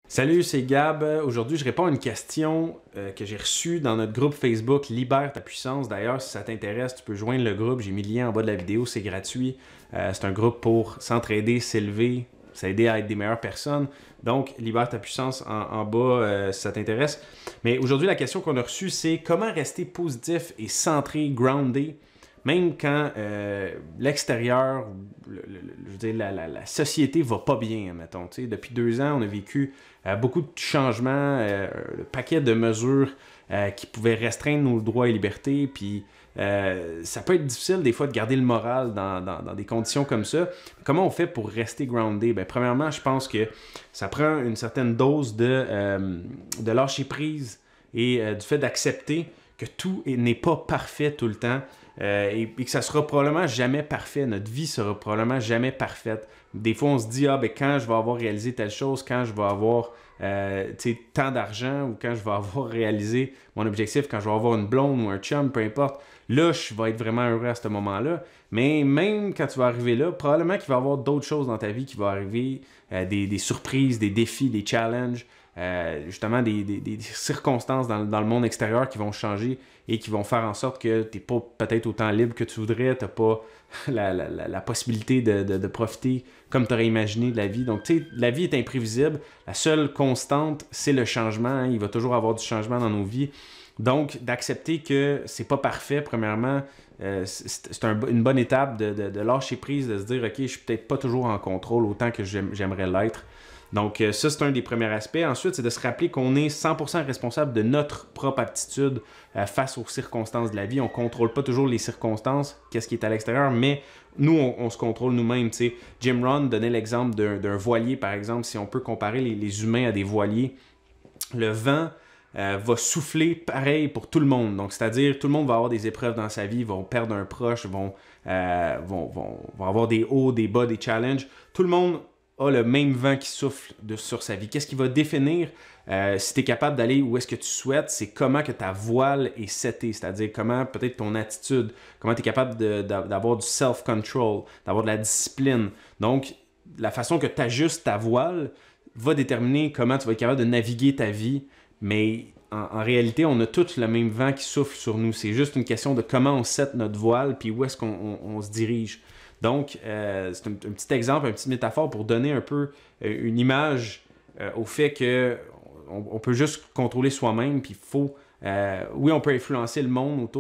Salut, c'est Gab. Aujourd'hui, je réponds à une question que j'ai reçue dans notre groupe Facebook Libère ta puissance. D'ailleurs, si ça t'intéresse, tu peux joindre le groupe. J'ai mis le lien en bas de la vidéo, c'est gratuit. C'est un groupe pour s'entraider, s'élever, s'aider à être des meilleures personnes. Donc, Libère ta puissance en bas si ça t'intéresse. Mais aujourd'hui, la question qu'on a reçue, c'est comment rester positif et centré, groundé, même quand l'extérieur, je veux dire, la société va pas bien, mettons. Depuis 2 ans, on a vécu beaucoup de changements, le paquet de mesures qui pouvaient restreindre nos droits et libertés. Puis ça peut être difficile des fois de garder le moral dans des conditions comme ça. Comment on fait pour rester groundé? Bien, premièrement, je pense que ça prend une certaine dose de lâcher prise et du fait d'accepter que tout n'est pas parfait tout le temps. Et que ça sera probablement jamais parfait. Notre vie sera probablement jamais parfaite. Des fois, on se dit, ben, quand je vais avoir réalisé telle chose, quand je vais avoir tant d'argent ou quand je vais avoir réalisé mon objectif, quand je vais avoir une blonde ou un chum, peu importe, là, je vais être vraiment heureux à ce moment-là. Mais même quand tu vas arriver là, probablement qu'il va y avoir d'autres choses dans ta vie qui vont arriver, des surprises, des défis, des challenges. Justement des circonstances dans le monde extérieur qui vont changer et qui vont faire en sorte que tu n'es pas peut-être autant libre que tu voudrais, tu n'as pas la possibilité de profiter comme tu aurais imaginé de la vie. Donc, tu sais, la vie est imprévisible. La seule constante, c'est le changement. Hein. Il va toujours avoir du changement dans nos vies. Donc, d'accepter que c'est pas parfait, premièrement, c'est une bonne étape de lâcher prise, de se dire, OK, je suis peut-être pas toujours en contrôle autant que j'aimerais l'être. Donc, ça, c'est un des premiers aspects. Ensuite, c'est de se rappeler qu'on est 100% responsable de notre propre aptitude face aux circonstances de la vie. On ne contrôle pas toujours les circonstances, qu'est-ce qui est à l'extérieur, mais nous, on se contrôle nous-mêmes. Jim Rohn donnait l'exemple d'un voilier, par exemple. Si on peut comparer les humains à des voiliers, le vent va souffler pareil pour tout le monde. Donc, c'est-à-dire, tout le monde va avoir des épreuves dans sa vie, vont perdre un proche, vont avoir des hauts, des bas, des challenges. Tout le monde a le même vent qui souffle sur sa vie. Qu'est-ce qui va définir si tu es capable d'aller où est-ce que tu souhaites? C'est comment que ta voile est setée, c'est-à-dire comment peut-être ton attitude, comment tu es capable d'avoir du self-control, d'avoir de la discipline. Donc, la façon que tu ajustes ta voile va déterminer comment tu vas être capable de naviguer ta vie, mais en réalité, on a tous le même vent qui souffle sur nous. C'est juste une question de comment on set notre voile puis où est-ce qu'on se dirige. Donc, c'est un petit exemple, une petite métaphore pour donner un peu une image au fait qu'on peut juste contrôler soi-même, puis oui, on peut influencer le monde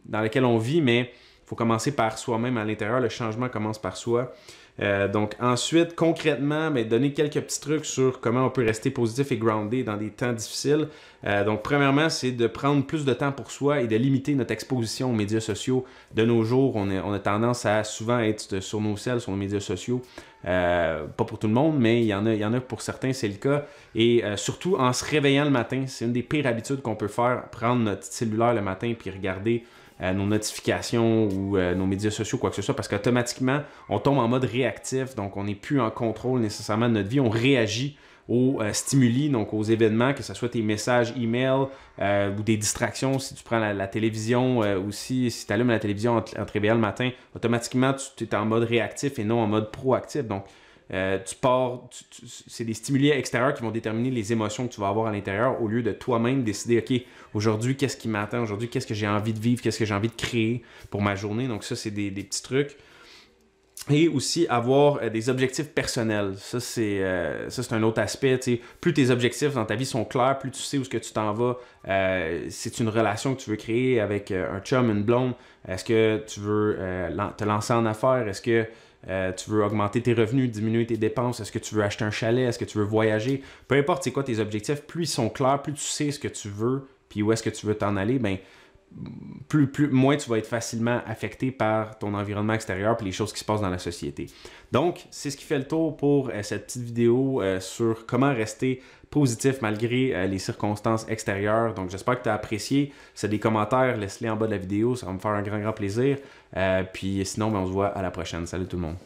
dans lequel on vit, mais il faut commencer par soi-même à l'intérieur. Le changement commence par soi. Donc ensuite, concrètement, donner quelques petits trucs sur comment on peut rester positif et groundé dans des temps difficiles. Donc premièrement, c'est de prendre plus de temps pour soi et de limiter notre exposition aux médias sociaux. De nos jours, on a tendance à souvent être sur nos selles, sur nos médias sociaux. Pas pour tout le monde, mais il y en a pour certains, c'est le cas. Et surtout, en se réveillant le matin, c'est une des pires habitudes qu'on peut faire, prendre notre cellulaire le matin puis regarder nos notifications ou nos médias sociaux, quoi que ce soit, parce qu'automatiquement, on tombe en mode réactif, donc on n'est plus en contrôle nécessairement de notre vie, on réagit aux stimuli, donc aux événements, que ce soit tes messages email ou des distractions, si tu prends la télévision aussi, si tu allumes la télévision en te réveillant le matin, automatiquement, tu es en mode réactif et non en mode proactif, donc c'est des stimuli extérieurs qui vont déterminer les émotions que tu vas avoir à l'intérieur au lieu de toi-même décider, OK, aujourd'hui, qu'est-ce qui m'attend? Aujourd'hui, qu'est-ce que j'ai envie de vivre? Qu'est-ce que j'ai envie de créer pour ma journée? Donc ça, c'est des petits trucs. Et aussi avoir des objectifs personnels. Ça, c'est un autre aspect. T'sais. Plus tes objectifs dans ta vie sont clairs, plus tu sais où est-ce que tu t'en vas. C'est une relation que tu veux créer avec un chum, une blonde. Est-ce que tu veux te lancer en affaires? Est-ce que tu veux augmenter tes revenus, diminuer tes dépenses? Est-ce que tu veux acheter un chalet? Est-ce que tu veux voyager? Peu importe c'est quoi tes objectifs, plus ils sont clairs, plus tu sais ce que tu veux, puis où est-ce que tu veux t'en aller, moins tu vas être facilement affecté par ton environnement extérieur et les choses qui se passent dans la société. Donc, c'est ce qui fait le tour pour cette petite vidéo sur comment rester positif malgré les circonstances extérieures. Donc, j'espère que tu as apprécié. Si tu as des commentaires, laisse-les en bas de la vidéo. Ça va me faire un grand plaisir. Puis sinon, on se voit à la prochaine. Salut tout le monde.